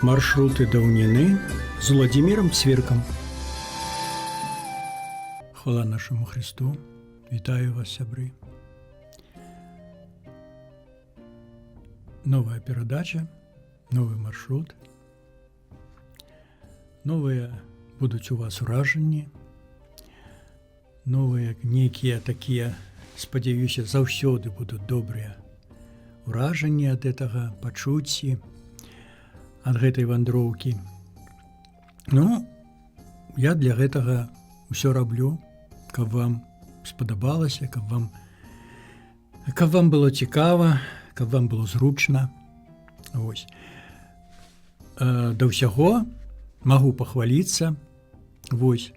Маршруты даўніны з Владимиром Цвіркам. Хвала нашему Христу. Вітаю вас, сябры. Новая перадача, новый маршрут. Новыя будуць у вас уражанні. Новыя нейкія такія, спадзяюся, заўсёды будуць добрыя уражанні ад гэтага, пачуцці, ад гэтай вандроўкі. Ну, я для гэтага ўсё раблю, каб вам спадабалася, каб вам было цікава, каб вам было зручна. Вось. Да ўсяго магу пахваліцца, вось,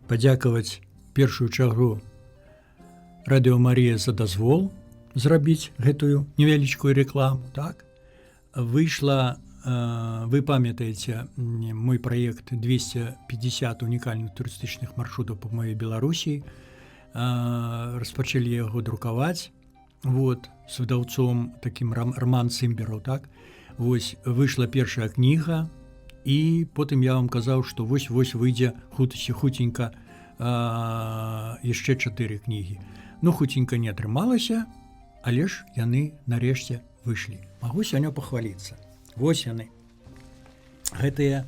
падзякаваць першую чаргу Радыё Марія за дазвол зрабіць гэтую невялічкую рэкламу, так? Выйшла, вы памятаеце, мой праект 250 унікальных турыстычных маршрутаў па моей Беларусі. Распачалі яго друкаваць, вот, з выдаўцом такім Роман Цымбераў, так? Вось, выйшла першая кніга, і потым я вам казаў, што вось выйдзе хутенька яшчэ 4 кнігі. Ну, хутенька не атрымалася, але ж яны нарэшце выйшлі. Магу сёння пахваліцца. Вось яны. Гэтыя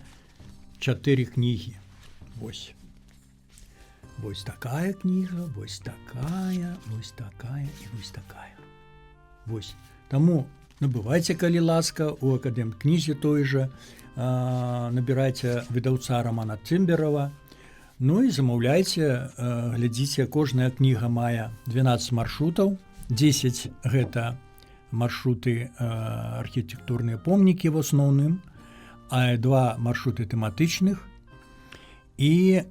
4 кнігі. Вось. Вось такая кніга, вось такая, вось такая і вось такая. Вось. Таму набывайце, калі ласка, у Акадэмкнізе той жа, набірайце выдаўца Романа Цымберава, ну і замаўляйце, глядзіце, кожная кніга мае 12 маршрутаў, 10 гэта маршруты архітэктурныя помнікі в асноўным, а 2 маршруты тэматычных, і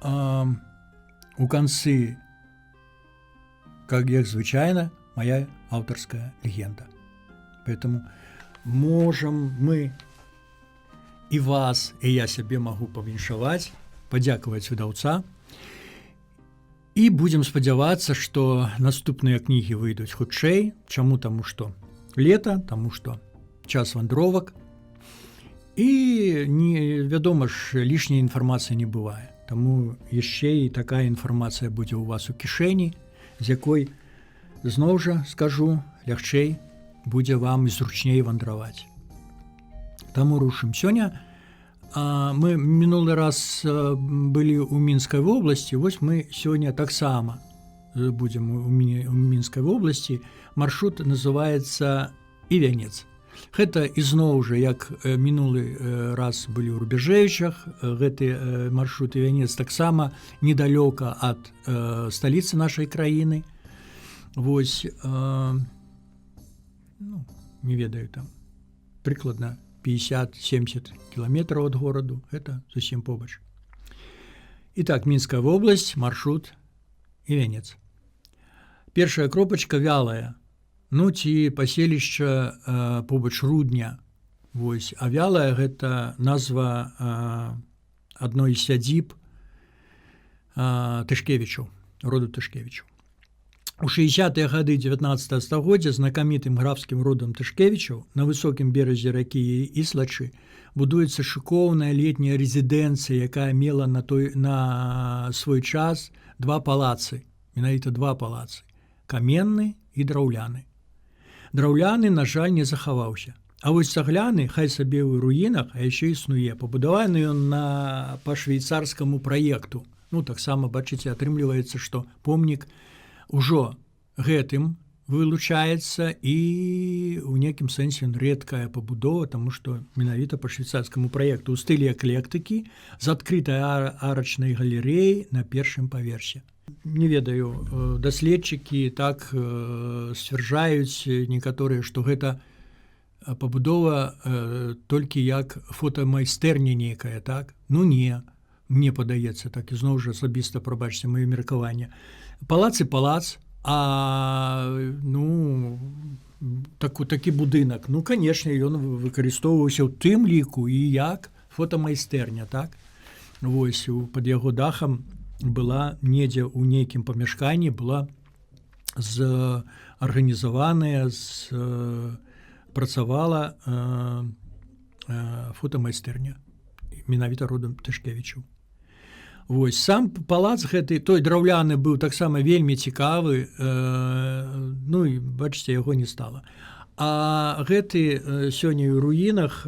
у канцы, как звычайна, моя аўтарская легенда. Поэтому можем мы і вас, і я сябе магу павіншаваць, падзякаваць выдаўца, і будзем спадзявацца, што наступныя кнігі выйдуць хутчэй. Чаму? Таму што лета, таму што час вандровак, і вядома ж, лішняй інфармацыі не бывае. Таму яшчэ і такая інфармацыя будзе ў вас у кішэні, з якой, зноў жа скажу, лягчэй будзе вам і зручней вандраваць. Таму рушым. Сёння мы мінулы раз былі ў Мінскай вобласці, вось мы сёння таксама будзем у Мінскай вобласці. Маршрут называецца Івянец. Гэта ізноў жа, як мінулы раз былі ў Рубяжэвічах, гэты маршрут Івянец таксама недалёка ад сталіцы нашай краіны. Вось, не ведаю, там прыкладна 50-70 кіламетраў ад гораду, гэта зусім побач. І так, Мінская вобласць, маршрут Івянец. Першая кропачка Вялая, ну ці паселішча побач Рудня. Вось, а Вялая гэта назва адной з сядзіб Тышкевічаў, роду Тышкевічаў. У 60-е гады 19 стагоддзя знакамітым графскім родам Тышкевічаў на высокім беразе ракі Іслачы будуецца шыкоўная летняя рэзідэнцыя, якая мела на свой час 2 палацы, менавіта 2 палацы, каменны і драўляны. Драўляны, на жаль, не захаваўся. А вось цагляны, хай сабе ў руінах, а яшчэ існуе. Пабудаваны ён па швейцарскаму праекту. Ну, таксама, бачыце, атрымліваецца, што помнік ужо гэтым вылучаецца, і ў нейкім сэнсе рэдкая пабудова, таму што менавіта па швейцарскаму праекту ў стылі эклектыкі з адкрытай арачнай галерэяй на першым паверсе. Не ведаю, даследчыкі так сцвярджаюць некаторыя, што гэта пабудова толькі як фотамайстэрня нейкая, так? Ну не, мне падаецца так, і зноў жа асабіста прабачце маё меркаванне. Палац і палац, а такі будынак, ну, канешне, ён выкарыстоўваўся ў тым ліку і як фотамайстэрня, так? Вось, пад яго дахам была недзе ў нейкім памяшканні, была арганізаваная, працавала фотамайстэрня, менавіта родам Тышкевічаў. Вось сам палац гэты, той драўляны быў таксама вельмі цікавы, ну і бачыце, яго не стала. А гэты сёння ў руінах,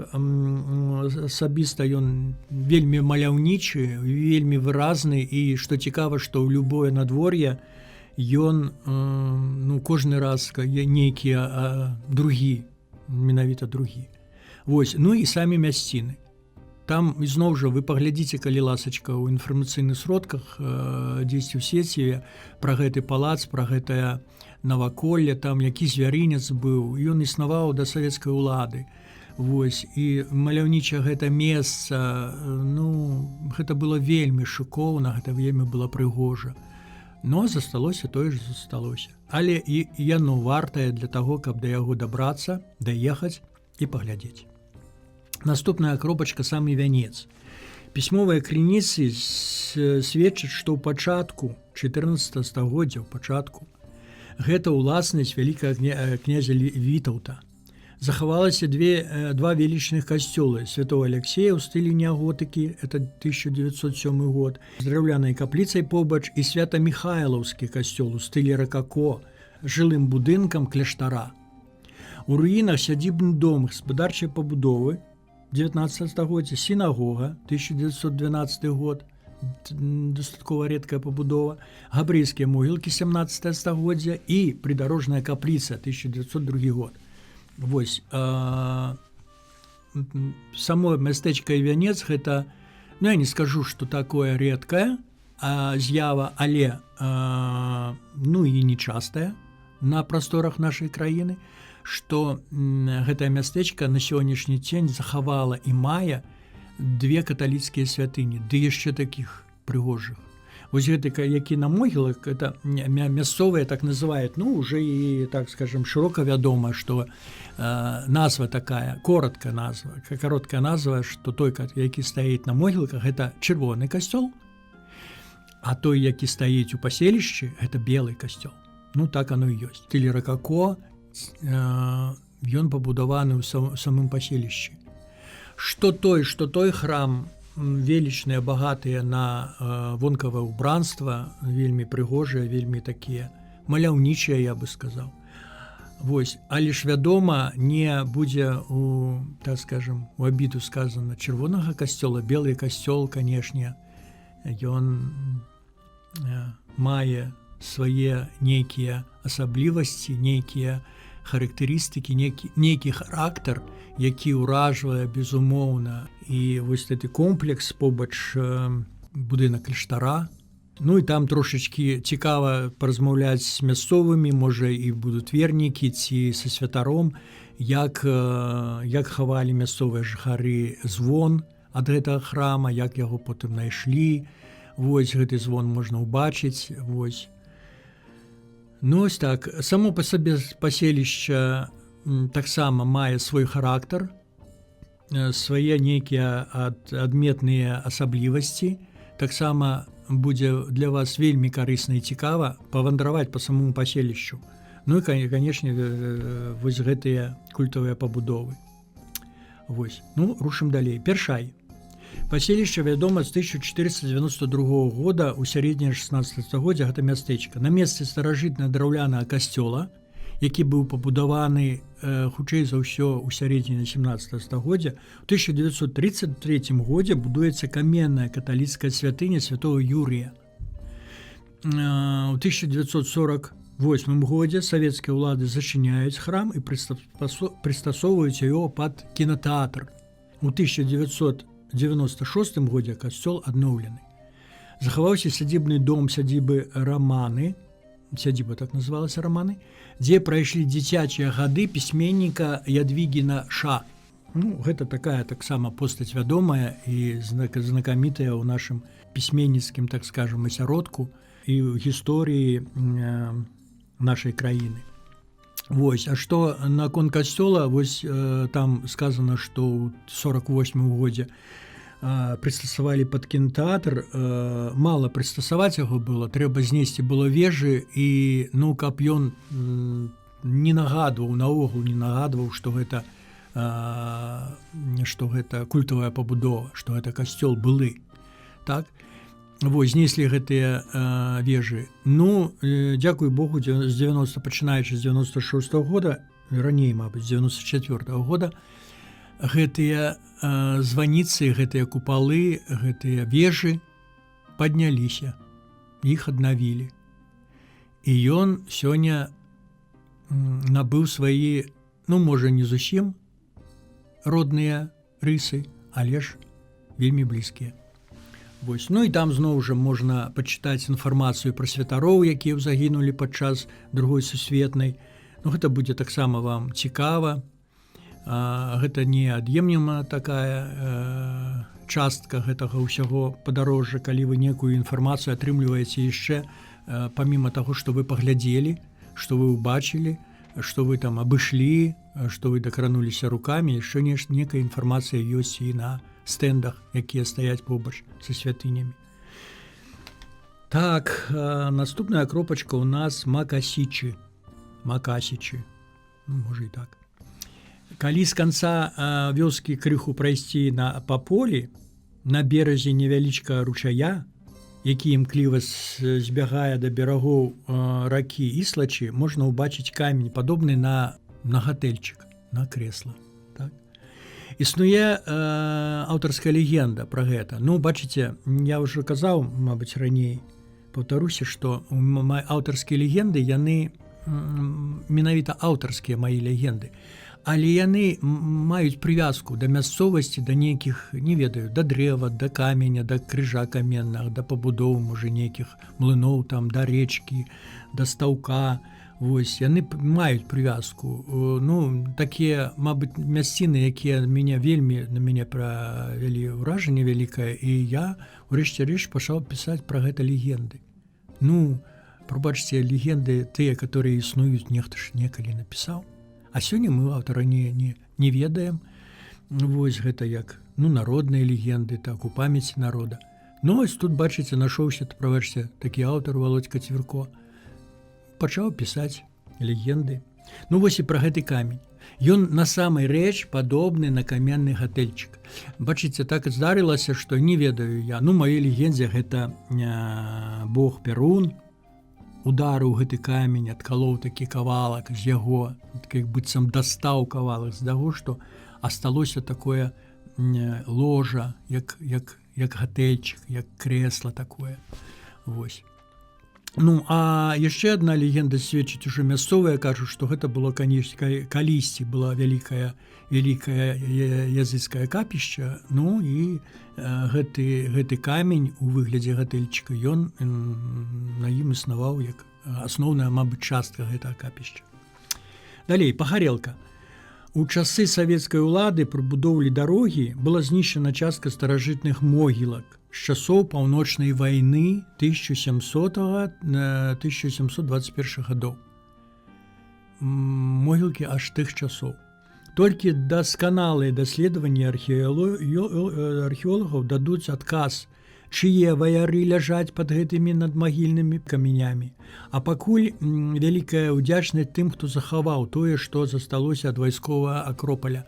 асабіста ён вельмі маляўнічы, вельмі выразны, і што цікава, што ў любое надвор'е ён кожны раз нейкія другі, менавіта другі. Вось, ну і самі мясціны. Там ізноў жа вы паглядзіце, калі ласачка, ў інфармацыйных сродках дзесьці ў сеціве пра гэты палац, пра гэтае наваколле, там які звярынец быў, ён існаваў да савецкай улады. Вось, і маляўнічае гэта месца, гэта было вельмі шыкоўна, гэта вельмі было прыгожа. Но засталося тое ж засталося. Але і яно вартае для таго, каб да яго дабрацца, даехаць і паглядзець. Наступная кропачка, самы вянец. Пісьмовыя крыніцы сведчаць, што ў пачатку 14 стагоддзя, гэта ўласнасць вялікага князя Вітаўта. Захавалася два велічных касцёлы: Святого Алексея ў стылі неаготыкі, это 1907 год, з драўлянай капліцай побач, і Свята-Міхайлаўскі касцёл у стылі ракако, жылым будынкам кляштара. У руінах сядзібны дом гаспадарчай пабудовы 19 стагоддзя, сінагога 1912 год, дастаткова рэдкая пабудова, габрэйскія могілкі 17 стагоддзя і прыдарожная капліца 1902 год. Вось, само мястэчка і вянец гэта, я не скажу, што такое рэдкая з'ява, але і нечастая на прасторах нашай краіны, што гэтае мястэчка на сённяшні дзень захавала і мае две каталіцкія святыні, ды яшчэ такіх прыгожых. Вось гэты, які на могілах, это мясцовыя так называюць, уже і, так скажем, шырока вядома, што назва такая, кароткая назва, што той, які стаіць на могілках, гэта чырвоны касцёл, а той, які стаіць у паселішчы, гэта белы касцёл. Так оно і ёсць. Стылі ракако, ён пабудаваны ў самым паселішчы. Што той храм велічныя, багатыя на вонкавае ўбранства, вельмі прыгожыя, вельмі такія маляўнічыя, я бы сказаў. Вось, але ж вядома, не будзе у, так скажем, у абіду сказана чырвонага касцёла, белы касцёл, канешне, ён мае свае нейкія асаблівасці, нейкія характарыстыкі, нейкі характар, які ўражвае, безумоўна. І вось гэты комплекс побач будынак кляштара. І там трошачкі цікава паразмаўляць з мясцовымі, можа і будуць вернікі ці са святаром, як хавалі мясцовыя жыхары звон ад гэтага храма, як яго потым знайшлі. Вось гэты звон можна ўбачыць. Вось. Ось так, само па сабе паселішча таксама мае свой характар, свае нейкія адметныя асаблівасці. Таксама будзе для вас вельмі карысна і цікава павандраваць па самому паселішчу. І, канешне, вось гэтыя культавыя пабудовы. Вось, рушым далей. Першай. Паселішча вядома з 1492 года, у сярэдняе 16 стагоддзя, гэта мястэчка. На месцы старажытнага драўлянага касцёла, які быў пабудаваны, хутчэй за ўсё, у сярэдзіне 17 стагоддзя, у 1933 годзе будуецца каменная каталіцкая святыня святого Юрія. У 1948 годзе савецкія ўлады зачыняюць храм і прыстасоўваюць яго пад кінатэатр. У 1996 годзе касцёл адноўлены. Захаваўся сядзібны дом сядзібы Раманы, сядзіба так называлася Раманы, дзе прайшлі дзіцячыя гады пісьменніка Ядвігіна Ша. Гэта такая таксама постаць вядомая і знакамітая ў нашым пісьменніцкім, так скажем, асяродку і ў гісторыі нашай краіны. Вось, а што наконт касцёла, вось там сказано, што ў 48 годзе прыстасавалі пад кінатэатр, мала прыстасаваць яго было, трэба знесці было вежы, і каб ён не нагадваў, наогул не нагадваў, што гэта што гэта культавая пабудова, што гэта касцёл былы. Так? Вось, знеслі гэтыя вежы. Ну, дзякуй Богу, з 90, пачынаючы з 96-го года, раней, мабыць, з 94-го года, гэтыя званіцы, гэтыя купалы, гэтыя вежы падняліся, іх аднавілі. І ён сёння набыў свае, ну, можа, не зусім родныя рысы, але ж вельмі блізкія. Вось. Ну і там зноў жа можна пачытаць інфармацыю пра святароў, якія загінулі падчас Другой сусветнай. Ну, гэта будзе таксама вам цікава. Гэта неад'емная такая частка гэтага ўсяго падарожжа, калі вы некую інфармацыю атрымліваеце яшчэ паміма таго, што вы паглядзелі, што вы ўбачылі, што вы там абышлі, што вы дакрануліся рукамі, яшчэ некая інфармацыя ёсць і на стэндах, якія стаяць побач са святынямі. Так, наступная кропачка ў нас Макасічы. Макасічы. Можа і так. Калі з канца вёскі крыху прайсці па полі, на беразе невялічкага ручая, які імкліва збягае да берагоў ракі Іслачы, можна ўбачыць камень, падобны на гатэльчык, на крэсла. Так? Існуе аўтарская легенда пра гэта. Ну, бачыце, я ўжо казаў, мабыць, раней, паўтаруся, што аўтарскія легенды, яны менавіта аўтарскія мае легенды, але яны маюць прывязку да мясцовасці, да нейкіх, не ведаю, да дрэва, да каменя, да крыжа каменнага, да пабудоў, можа, нейкіх млыноў, там, да рэчкі, да стаўка. Вось, яны маюць прывязку. Ну, такія, мабыць, мясціны, якія на мяне правялі ўражанне вялікае, і я, урэшце рэшт, пачаў пісаць пра гэта легенды. Ну, прабачце, легенды тыя, которые існуюць, нехта ж некалі напісаў. А сёння мы аўтара не ведаем. Вось гэта як, ну, народныя легенды, так, у памяці народа. Ну, ось тут, бачыце, нашоўся, прабачце, такі аўтар Володька Цвірко. Пачаў пісаць легенды. Ну, вось і пра гэты камень. Ён на самай рэч падобны на каменны гатэльчык. Бачыце, так здарылася, што не ведаю я. Ну, маёй легендзе гэта бог Перун, ударыў гэты камень, адкалоў такі кавалак з яго, як быццам дастаў кавалак з таго, што асталося такое ложа, як гатэльчык, як крэсла такое. Вось. Ну, а яшчэ адна легенда сведчыць ужо мясцовая, кажуць, што гэта было, калісьці была вялікая языцкая капішча, ну і гэты камень у выглядзе гатэльчыка, ён на ім існаваў як асноўная, мабыць, частка гэтага капішча. Далей, Пагарэлка. У часы савецкай улады пры будоўлі дарогі была знішчана частка старажытных могілак з часоў паўночнай вайны 1700-1721 гадоў. Могілкі аж тых часоў. Толькі дасканалыя даследаванні археолагаў дадуць адказ, чые ваяры ляжаць пад гэтымі надмагільнымі камянямі. А пакуль вялікая ўдзячнасць тым, хто захаваў тое, што засталося ад вайсковага акропаля.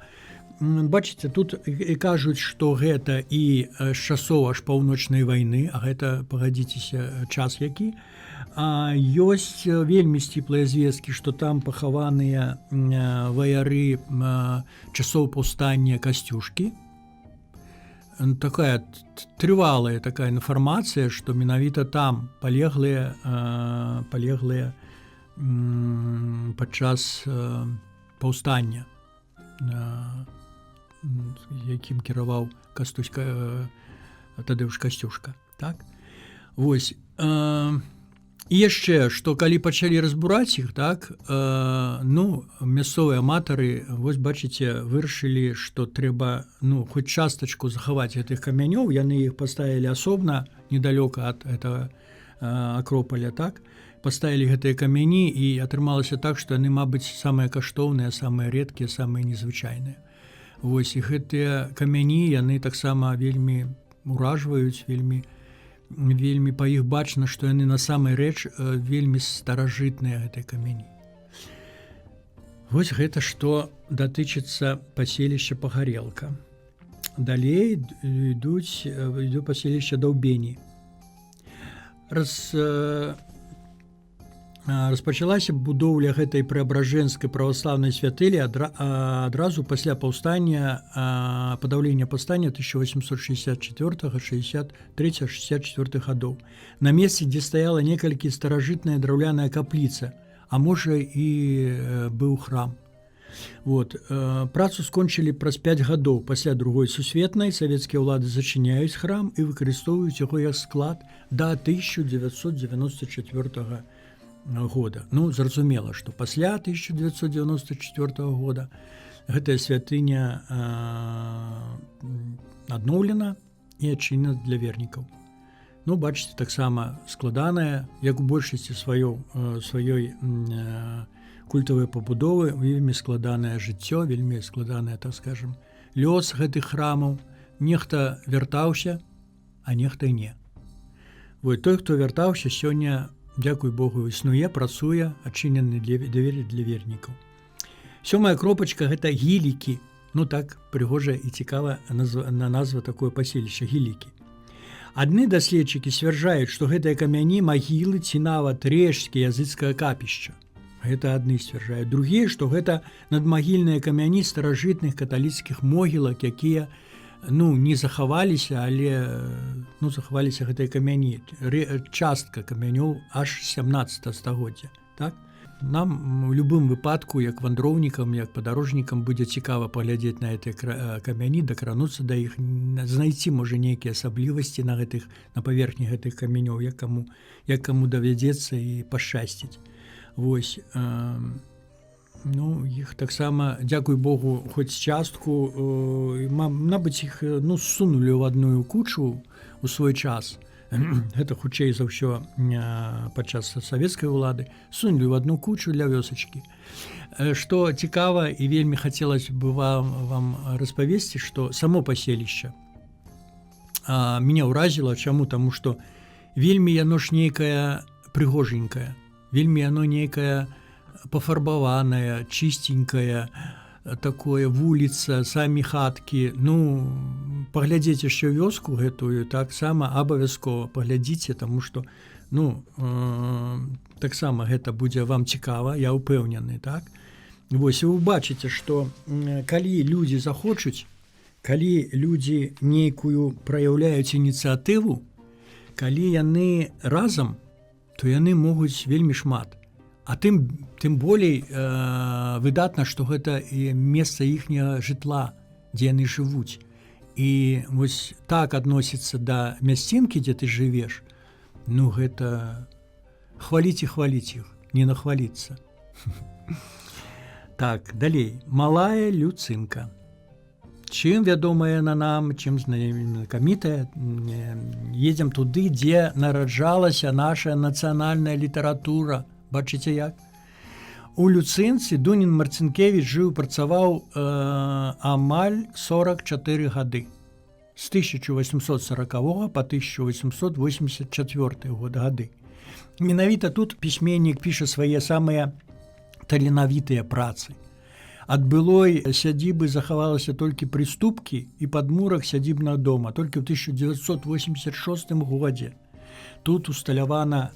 Бачыце, тут і кажуць, што гэта і з часоў аж паўночнай вайны, а гэта, пагадзіцеся, час які. Ёсць вельмі сціплыя звесткі, што там пахаваныя ваяры часоў паўстання Касцюшкі. Такая трывалая такая інфармацыя, што менавіта там палеглыя падчас паўстання, якім кіраваў Тадзеўш Касцюшка. Так? Вось. І яшчэ, што калі пачалі разбураць іх, так, ну, мясцовыя аматары, вось бачыце, вырашылі, што трэба, ну, хоць частачку захаваць гэтых камянёў, яны іх паставілі асобна, недалёка ад гэтага акропаля, так, паставілі гэтыя камяні, і атрымалася так, што яны, мабыць, самыя каштоўныя, самыя рэдкія, самыя незвычайныя. Вось, і гэтыя камяні, яны таксама вельмі уражваюць, вельмі па іх бачна, што яны на самай рэч вельмі старажытныя гэтыя камяні. Вось гэта што датычыцца паселішча Пагарелка. Далей ідзе паселішча Даўбені. Распачалася будоўля гэтай Преабражэнскай праваслаўнай святылі адразу пасля падаўлення паўстання 1864-63-64 гадоў. На месцы, дзе стаяла некалькі старажытная драўляная капліца, а можа і быў храм. Вот. Працу скончылі праз 5 гадоў. Пасля другой сусветнай савецкія ўлады зачыняюць храм і выкарыстоўваюць яго як склад да 1994 года. Ну, зразумела, што пасля 1994 года гэтая святыня адноўлена і адчынена для вернікаў. Ну, бачыце, таксама складаная, як у большасці сваёй культавай пабудовы, вельмі складанае жыццё, вельмі складанае, так скажем, лёс гэтых храмаў. Нехта вяртаўся, а нехта не. Вот той, хто вяртаўся, сёння, дзякуй Богу, існуе, працуе, адчынены двері для вернікаў. 7-я кропачка – гэта гілікі. Ну так, прыгожа і цікава назва такое паселішча – гілікі. Адны даследчыкі сцвярджаюць, што гэтыя камяні магілы ці нават рэшткі языцкага капішча. Гэта адны сцвярджаюць. Другія, што гэта надмагільныя камяні старажытных каталіцкіх могілак, якія не захаваліся, але захаваліся гэтыя камяні. Частка камянёў аж 17 стагоддзя. Так? Нам у любым выпадку, як вандроўнікам, як падарожнікам, будзе цікава паглядзець на гэтыя камяні, дакрануцца да іх, знайсці, можа, нейкія асаблівасці на паверхні гэтых камянёў, як каму давядзецца і пашчасціць. Вось, іх таксама, дзякуй Богу, хоць частку, мабыць, іх сунулі ў адную кучу у свой час. Гэта хутчэй за ўсё падчас савецкай улады сунулі ў адну кучу для вёсачкі. Што цікава і вельмі хацелася бы вам распавесці, што само паселішча мяне ўразіла. Чаму? Таму што вельмі яно ж нейкае прыгоженькае, вельмі яно нейкае пафарбаванае, чыстенькае, такое, вуліца, самі хаткі. Паглядзеце яшчэ вёску гэтую, таксама абавязкова паглядзіце, таму што таксама гэта будзе вам цікава, я ўпэўнены, так? Вось, вы бачыце, што калі людзі захочуць, калі людзі нейкую праяўляюць ініцыятыву, калі яны разам, то яны могуць вельмі шмат. А тым болей выдатна, што гэта месца іхняга жытла, дзе яны жывуць. І вось так адносіцца да мясцінкі, дзе ты жывеш, гэта хваліць іх, не нахваліцца. Так, далей. Малая Люцынка. Чым вядомая яна нам, чым знакамітая? Едзем туды, дзе нараджалася наша нацыянальная літаратура. Бачыце як? У Люцынцы Дунін Марцінкевіч жыў, працаваў амаль 44 гады. З 1840 па 1884 гады. Менавіта тут пісьменнік піша свае самыя таленавітыя працы. Ад былой сядзібы захавалася толькі прыступкі і падмурак сядзібнага дома. Толькі ў 1986 годзе тут усталявана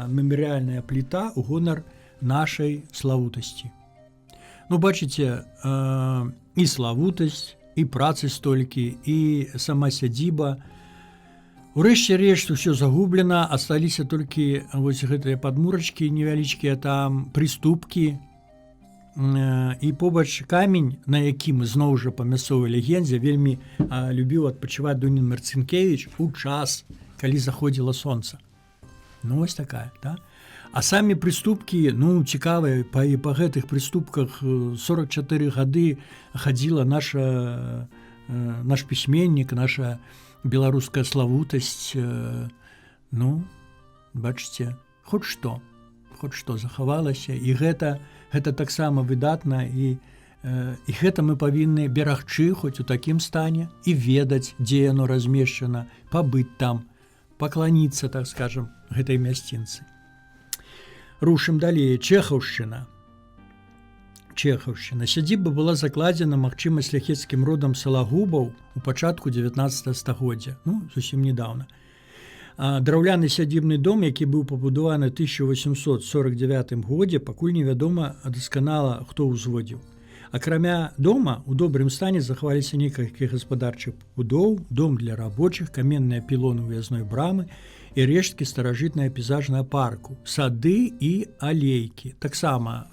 мемарыяльная пліта ў гонар нашай славутасці. Бачыце, і славутасць, і працы столькі, і сама сядзіба. Урэшце рэшт усё загублена, асталіся толькі вось гэтыя падмурачкі невялічкія там, прыступкі, і побач камень, на якім зноў жа па мясцовай легендзе вельмі любіў адпачываць Дунін Марцінкевіч у час, калі заходзіла сонца. Вось такая, да? А самі прыступкі, цікавыя, па гэтых прыступках 44 гады хадзіла наш пісьменнік, наша беларуская славутасць. Бачыце, хоць што захавалася, і гэта таксама выдатна, і гэта мы павінны берагчы хоць у такім стане і ведаць, дзе яно размешчана, пабыць там, пакланіцца, так скажем, гэтай мясцінцы. Рушым далей. Чэхаўшчына. Чэхаўшчына. Сядзіба была закладзена, магчыма, шляхецкім родам Салагубаў у пачатку 19 стагоддзя, зусім недавно. Драўляны сядзібны дом, які быў пабудаваны 1849 годзе, пакуль невядома дасканала, хто ўзводзіў. Акрамя дома, у добрым стане захаваліся некалькі гаспадарчых будоў, дом для рабочых, каменныя пілоны ўязной брамы і рэшткі старажытнага пейзажнага парку, сады і алейкі, таксама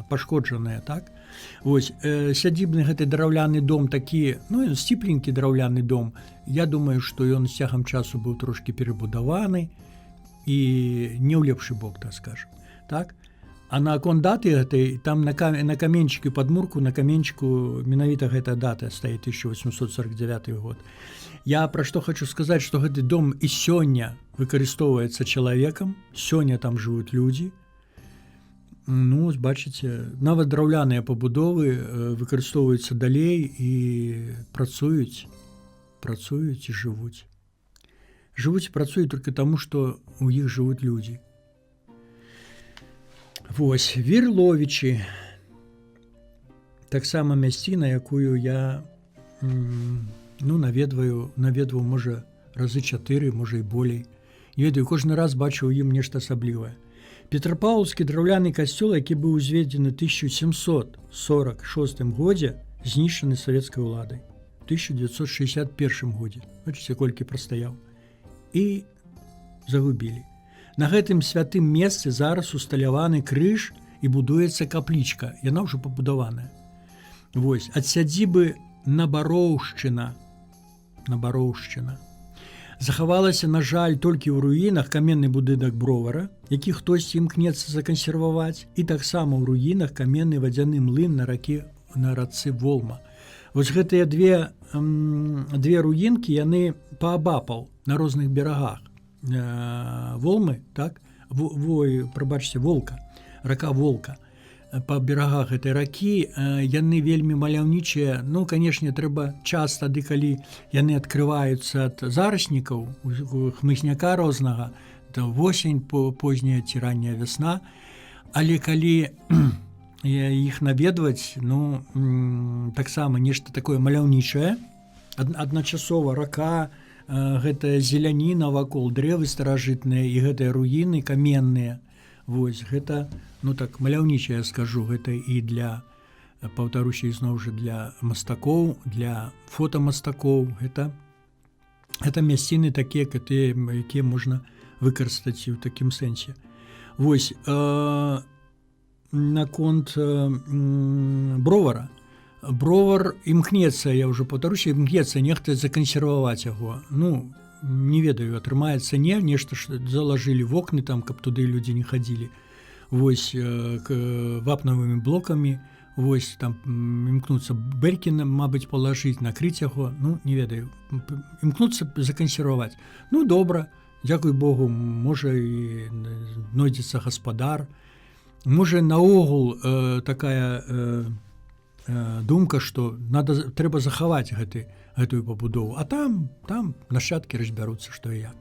пашкоджаныя, так? Вось, сядзібны гэты драўляны дом такі, сціпленькі драўляны дом, я думаю, што ён з цягам часу быў трошкі перабудаваны і не ў лепшы бок, так скажам, так? А на акон даты гэтай, там на каменчыку падмурку, на каменчыку менавіта гэта дата стаіць 1849 год. Я пра што хочу сказаць, што гэты дом і сёння выкарыстоўваецца чалавекам, сёння там жывуць людзі. Бачыце, нават драўляныя пабудовы выкарыстоўваюцца далей і працуюць і жывуць. Жывуць і працуюць толькі таму, што ў іх жывуць людзі. Вось, Вірловічы. Таксама мясціна, якую я наведваў, можа, разы 4, можа і болей. Не ведаю, кожны раз бачу ў ім нешта асаблівае. Петрапаўлаўскі драўляны касцёл, які быў узведзены 1746 годзе, знішчаны савецкай уладай. 1961 годзе. Бачыце, колькі прастаяў. І загубілі. На гэтым святым месцы зараз усталяваны крыж і будуецца каплічка. Яна ўжо пабудаваная. Вось, ад сядзібы Набароўшчына. Захавалася, на жаль, толькі ў руінах каменны будынак Бровара, які хтосьці імкнецца закансерваваць, і таксама ў руінах каменны вадзяны млын на рацэ Волма. Вось гэтыя две руінкі, яны паабапал на розных берагах Волмы, так? Волка, рака Волка. Па берагах гэтай ракі яны вельмі маляўнічыя. Канешне, трэба час тады, калі яны адкрываюцца ад зараснікаў, хмызняка рознага, то восень, позняя ці ранняя вясна. Але калі іх наведваць, таксама нешта такое маляўнічае, адначасова рака, гэтая зеляніна вакол, дрэвы старажытныя і гэтыя руіны каменныя. Вось, гэта, маляўнічая, я скажу, гэта і для, паўтаруся ізноў жа, для мастакоў, для фотамастакоў. Гэта мясціны такія, якія можна выкарыстаць у такім сэнсе. Вось, наконт Бровара. Бровар імкнецца, я ўжо паўтаруся, імкнецца нехта закансерваваць яго. Не ведаю, атрымаецца нешта, што залажылі вокны там, каб туды людзі не хадзілі. Вось, вапнавымі блокамі, вось, там імкнуцца бэлькі, мабыць, палажыць, накрыць яго, не ведаю, імкнуцца закансерваваць. Добра, дзякуй Богу, можа і знойдзецца гаспадар. Можа, наогул такая думка, што трэба захаваць гэтую пабудову, а там нашчадкі разбяруцца, што і як.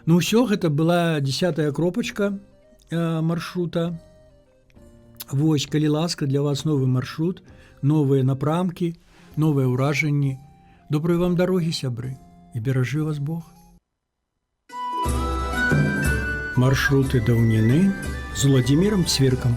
Ўсё, гэта была 10-я кропачка маршрута. Вось, калі ласка, для вас новы маршрут, новыя напрамкі, новыя ўражанні. Добрай вам дарогі, сябры, і беражы вас Бог. Маршруты даўніны з Владзімірам Цвіркам.